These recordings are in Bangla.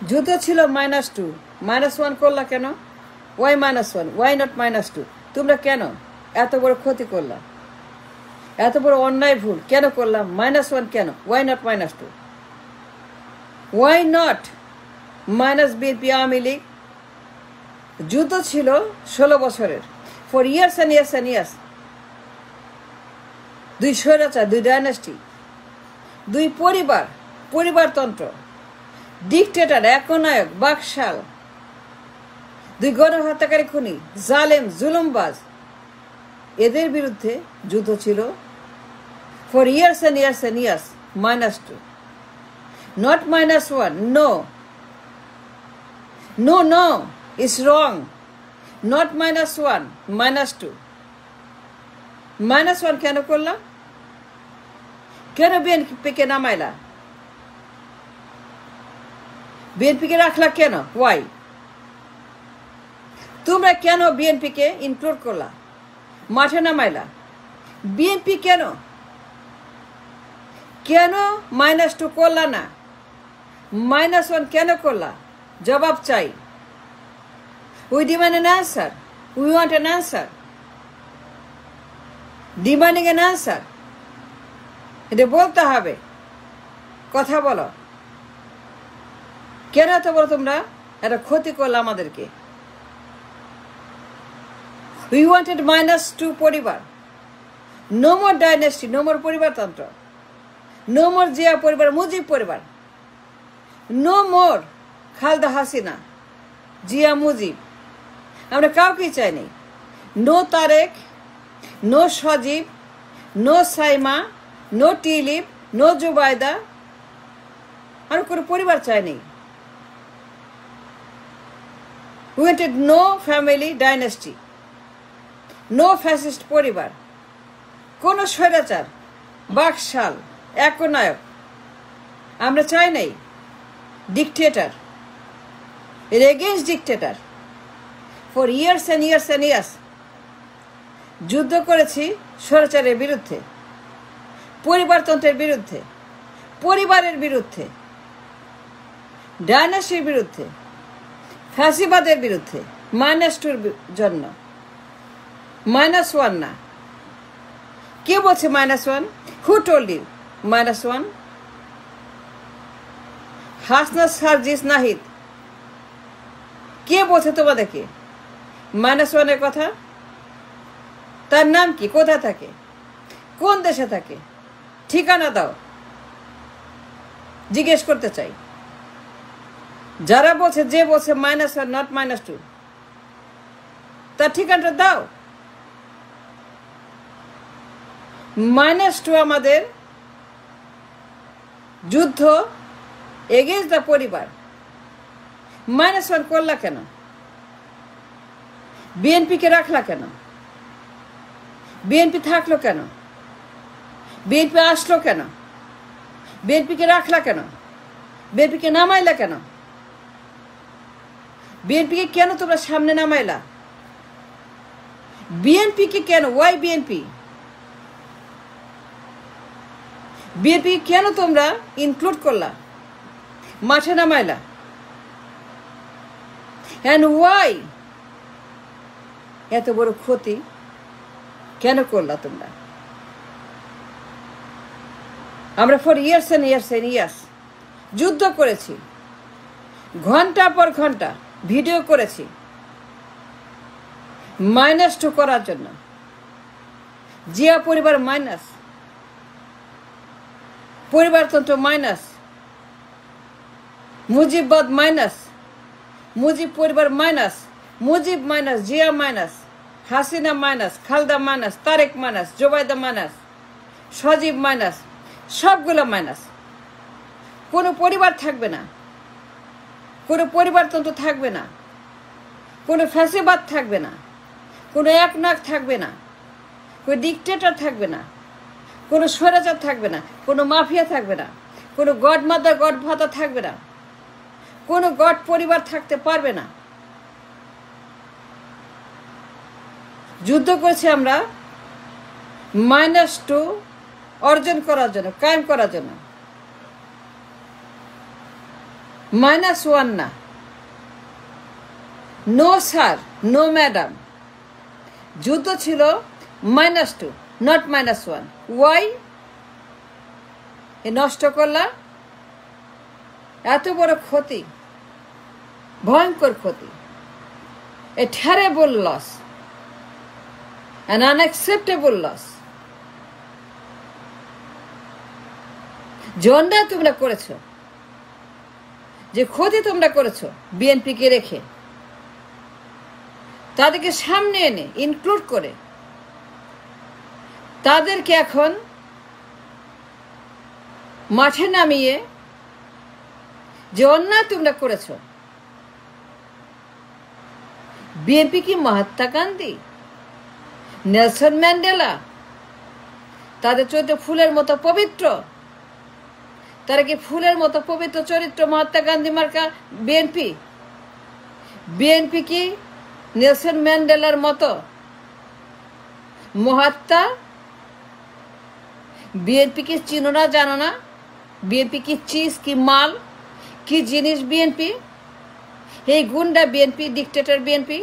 যুদ্ধ ছিল -2, -1 করলা কেন? Why -1, why not -2? তোমরা কেন এত বড় ক্ষতি করলা? এত বড় অন্যায় ভুল কেন করলাম? -1 কেন? Why not -2? Why not BNP Awami League? যুদ্ধ ছিল 16 বছরের, for years and years and years. দুই স্বৈরাচার, দুই ডাইনাস্টি, দুই পরিবারতন্ত্র, ডিকটেটর, একনায়ক, বাকশাল, দুই গণহত্যাকারী খুনি, জালেম, জুলুমবাজ, এদের বিরুদ্ধে যুদ্ধ ছিল for years and years and years. -2, not -1. No, it's wrong. Not -1, -2. -1 কেন করলাম? কেন বিএনপিকে নামাইলা? বিএনপিকে রাখলা কেন? ওয়াই? তোমরা কেন বিএনপিকে ইনক্লুড করলা, মাঠে নামাইলা? বিএনপি কেন -2 করলা না? -1 কেন করলা? জবাব চাই। We demand an answer. We want an answer. Demanding an answer. এটা বলতে হবে। কথা বলো। কেন এত বলো তোমরা একটা ক্ষতি করলো আমাদেরকে? উই ওয়ান্টেড -2 পরিবার। No more dynasty, no more পরিবারতন্ত্র, নো মোর জিয়া পরিবার, মুজিব পরিবার, নো মোর খালদা হাসিনা, জিয়া, মুজিব। আমরা কাউকেই চাইনি। No Tarique, no Sajeeb, no Saima, no Tulip, no Zubaida. আর কোনো পরিবার চাইনি। We wanted no family dynasty, no fascist পরিবার, কোন স্বৈরাচার, বাকশাল, একনায়ক আমরা চাই নাই। ডিকটেটর, এর against dictator. For years and years and years যুদ্ধ করেছি স্বৈরাচারের বিরুদ্ধে, পরিবারতন্ত্রের বিরুদ্ধে, পরিবারের বিরুদ্ধে, ডাইনাস্টির বিরুদ্ধে, ফ্যাসিবাদের বিরুদ্ধে। -2 জন্য, -1 না। কে বলছে -1? Who told you -1? Hasnat Sarjis Nahid কে বলছে তোমাদেরকে -1-এর কথা? তার নাম কি? কোথায় থাকে? কোন দেশে থাকে? ঠিকানা দাও, জিজ্ঞেস করতে চাই। যারা বলছে, যে বলছে -1 নট -2, তার ঠিকানাটা দাও। -2 আমাদের যুদ্ধ এগেইনস্ট দ্য পরিবার। -1 করলা কেন? বিএনপিকে রাখলা কেন? বিএনপি থাকলো কেন? বিএনপি আসলো কেন? বিএনপিকে রাখলা কেন? বিএনপিকে নামাইলা কেন? বিএনপিকে কেন তোমরা সামনে নামাইলা? বিএনপিকে কেন? Y BNP? বিএনপি কেন তোমরা ইনক্লুড করলা, মাঠে নামাইলা? অ্যান্ড ওয়াই এত বড় ক্ষতি কেন করলা তোমরা? আমরা for years and years and years যুদ্ধ করেছি, ঘন্টা পর ঘন্টা ভিডিও করেছি -2 করার জন্য। জিয়া পরিবার মাইনাস, পরিবারতন্ত্র মাইনাস, মুজিববাদ মাইনাস, মুজিব পরিবার minus, Mujib minus, Zia minus, Hasina minus, Khaleda minus, Tarique minus, Zubaida minus, Sajeeb minus, সবগুলো মাইনাস। কোনো পরিবার থাকবে না, কোনো পরিবারতন্ত্র থাকবে না, কোনো ফ্যাসিবাদ থাকবে না, কোনো একনায়ক থাকবে না, কোনো ডিকটেটর থাকবে না, কোনো স্বৈরাচার থাকবে না, কোনো মাফিয়া থাকবে না, কোনো গডমাদার গডফাদার থাকবে না, কোনো গড পরিবার থাকতে পারবে না। যুদ্ধ করেছি আমরা -2 অর্জন করার জন্য, কায়েম করার জন্য। -1 না, নো স্যার, নো ম্যাডাম, যুদ্ধ ছিল -2, নট -1। ওয়াই নষ্ট করলা? এত বড় ক্ষতি, ভয়ঙ্কর ক্ষতি, a terrible loss, an unacceptable loss. যে অন্যায় তোমরা করেছ, যে ক্ষতি তোমরা করেছ বিএনপিকে রেখে, তাদেরকে সামনে এনে ইনক্লুড করে তাদেরকে এখন মাঠে নামিয়ে যে অন্যায় তোমরা করেছ, বিএনপি কি মহাত্মা গান্ধী, নেলসন ম্যান্ডেলা, তাদের চরিত্র ফুলের মতো পবিত্র? তারা কি ফুলের মতো পবিত্র চরিত্র মহাত্মা গান্ধী মার্কা বিএনপি? বিএনপি কি নেলসন ম্যান্ডেলার মতো মহাত্মা? বিএনপি কি চিনো না, জানো না? বিএনপি কি চিজ, কি মাল, কি জিনিস বিএনপি? এই গুন্ডা বিএনপি, ডিক্টেটর বিএনপি,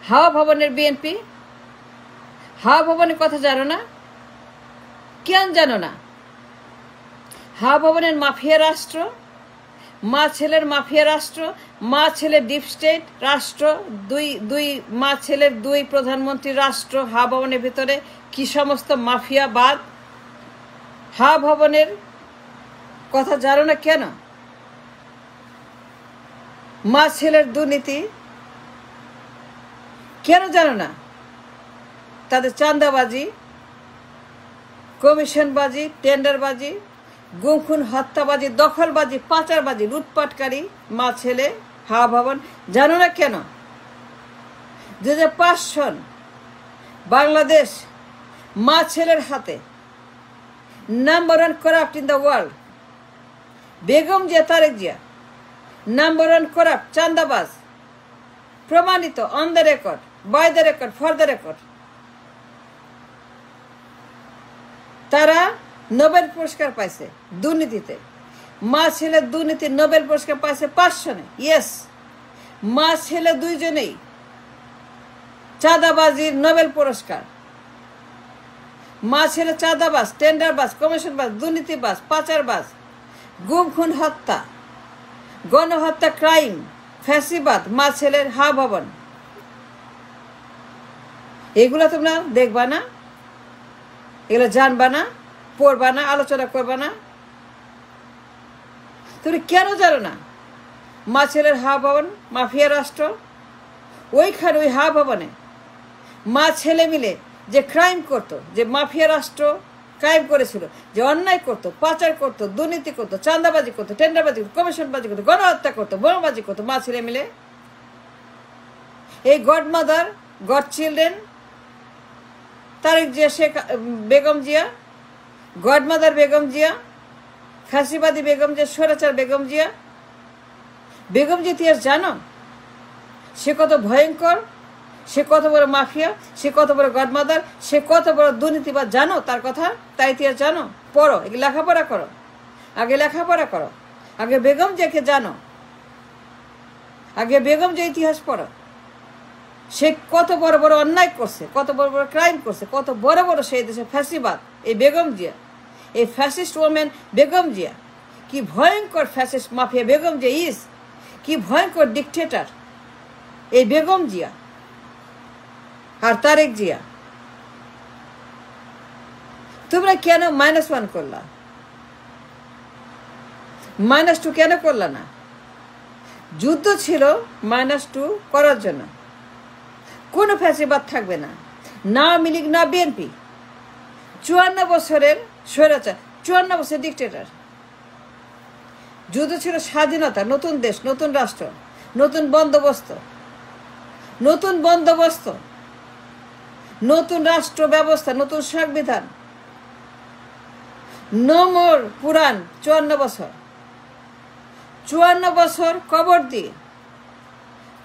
হাওয়া ভবনের বিএনপি। হাওয়া ভবনের কথা জানো না? কেন জানো না? হাওয়া ভবনের মাফিয়া রাষ্ট্র, মা ছেলের মাফিয়া রাষ্ট্র, মা ছেলের ডিপ স্টেট রাষ্ট্র, দুই মা ছেলের 2 প্রধানমন্ত্রী রাষ্ট্র হাওয়া ভবনের ভিতরে কি সমস্ত মাফিয়াবাদ। হাওয়া ভবনের কথা জানো না কেন? মা ছেলের দুর্নীতি কেন জানো না? তাদের চাঁদাবাজি, কমিশনবাজি, টেন্ডারবাজি, গুম খুন হত্যাবাজি, দখলবাজি, পাচারবাজি, লুটপাটকারী মা ছেলে হাওয়া ভবন জানো না কেন? 2005 সন বাংলাদেশ মা ছেলের হাতে number 1 corrupt in the world. Begum Zia, Tarique Zia number 1 corrupt, চাঁদাবাজ, প্রমাণিত, on the record, by the record, for the record. তারা নোবেল পুরস্কার পাইছে দুর্নীতিতে। মা ছেলে দুর্নীতির নোবেল পুরস্কার পাইছে 5 সনে। ইয়েস, মা ছেলে দুইজনেই চাঁদাবাজির নোবেল পুরস্কার। মা ছেলে চাঁদাবাজ, টেন্ডারবাজ, কমিশনবাজ, দুর্নীতিবাজ, পাচারবাজ, গুম খুন হত্যা, গণহত্যা, ক্রাইম, ফ্যাসিবাদ, মা ছেলের হাওয়া ভবন। এগুলো তোমরা দেখবা না? এগুলো জানবা না, পড়বা না, আলোচনা করবা না? তুমি কেন জানো না মা ছেলের হাওয়া ভবন মাফিয়া রাষ্ট্র? ওইখানে ওই হাওয়া ভবনে মা ছেলে মিলে যে ক্রাইম করতো, যে মাফিয়া রাষ্ট্র ক্রাইম করেছিল, যে অন্যায় করতো, পাচার করতো, দুর্নীতি করতো, চাঁদাবাজি করতো, টেন্ডারবাজি করতো, কমিশনবাজি করতো, গণহত্যা করতো, বোমাবাজি করতো মা ছেলে মিলে। এই godmother, god children, Tarique Zia, Sheikh Begum Zia, godmother Begum Zia, ফাঁসিবাদী বেগম জিয়া, স্বৈরাচার বেগম জিয়া। বেগম জিয়া ইতিহাস জানো? সে কত ভয়ঙ্কর, সে কত বড় মাফিয়া, সে কত বড় গডমাদার, সে কত বড় দুর্নীতিবাদ জানো? তার কথা, তার ইতিহাস জানো? পড়ো, লেখাপড়া করো, আগে লেখাপড়া করো, আগে বেগম জিয়াকে জানো, আগে বেগম জিয়া ইতিহাস পড়ো। সে কত বড় বড় অন্যায় করছে, কত বড় বড় ক্রাইম করছে, কত বড় বড় সেই দেশে ফ্যাসিবাদ। এই বেগম জিয়া, এই ফ্যাসিস্ট ওমেন বেগম জিয়া, কি ভয়ঙ্কর ফ্যাসিস্ট মাফিয়া বেগম জিয়া ইস, কি ভয়ঙ্কর ডিকটেটর এই বেগম জিয়া আর তারেক জিয়া। তোমরা কেন -1 করলা? -2 কেন করলা না? যুদ্ধ ছিল -2 করার জন্য। কোনো ফ্যাসিবাদ থাকবে না, না আওয়ামী লীগ, না বিএনপি। 54 বছরের স্বৈরাচার, 54 বছর ডিকটেটর। যুদ্ধ ছিল স্বাধীনতা, নতুন দেশ, নতুন রাষ্ট্র, নতুন বন্দোবস্ত, নতুন বন্দোবস্ত, নতুন রাষ্ট্র ব্যবস্থা, নতুন সংবিধান। নো মোর পুরাণ। 54 বছর, 54 বছর কবর দিয়ে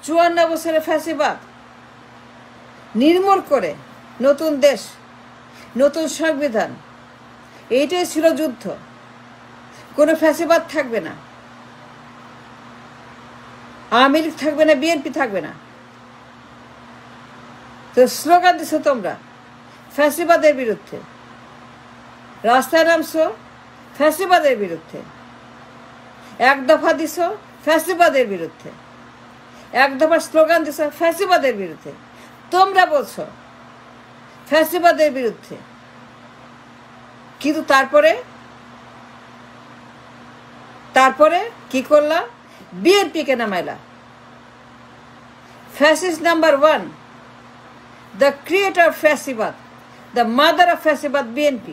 54 বছরের ফ্যাসিবাদ নির্মূল করে নতুন দেশ, নতুন সংবিধান। এইটাই ছিল যুদ্ধ। কোনো ফ্যাসিবাদ থাকবে না। আওয়ামী লীগ থাকবে না, বিএনপি থাকবে না। তো স্লোগান দিছো তোমরা ফ্যাসিবাদের বিরুদ্ধে, রাস্তায় নামছো ফ্যাসিবাদের বিরুদ্ধে, এক দফা দিছ ফ্যাসিবাদের বিরুদ্ধে, এক দফা স্লোগান দিছ ফ্যাসিবাদের বিরুদ্ধে। তোমরা বলছো ফ্যাসিবাদের বিরুদ্ধে, কিন্তু তারপরে কি করলা? বিএনপিকে নামাইলা। Fascist number 1, the creator of Fasibad, the mother of Fasibad BNP,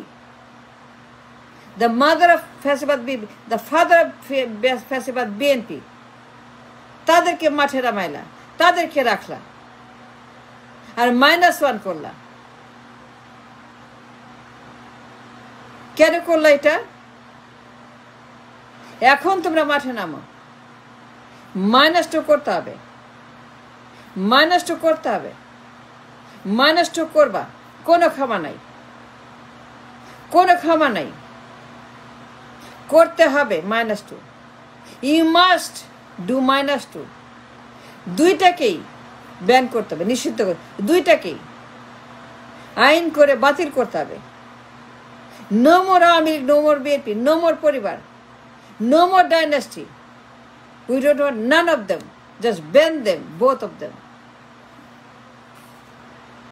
the mother of Fasibad BNP, the father of Fasibad BNP, তাদেরকে মাঠে নামাইলা, তাদেরকে রাখলা, আর -1 করলা। কেন করলা এটা? এখন তোমরা মাঠে নামো, -2 করতে হবে, -2 করতে হবে, -2 করবা। কোনো ক্ষমা নাই, কোনো ক্ষমা নাই, করতে হবে -2। You must do -2। দুইটাকেই ব্যান করতে হবে, নিষিদ্ধ করতে, দুইটাকেই আইন করে বাতিল করতে হবে। No more Awami League, no more BNP, no more পরিবার, no more dynasty. We don't want none of them, just ban them, both of them.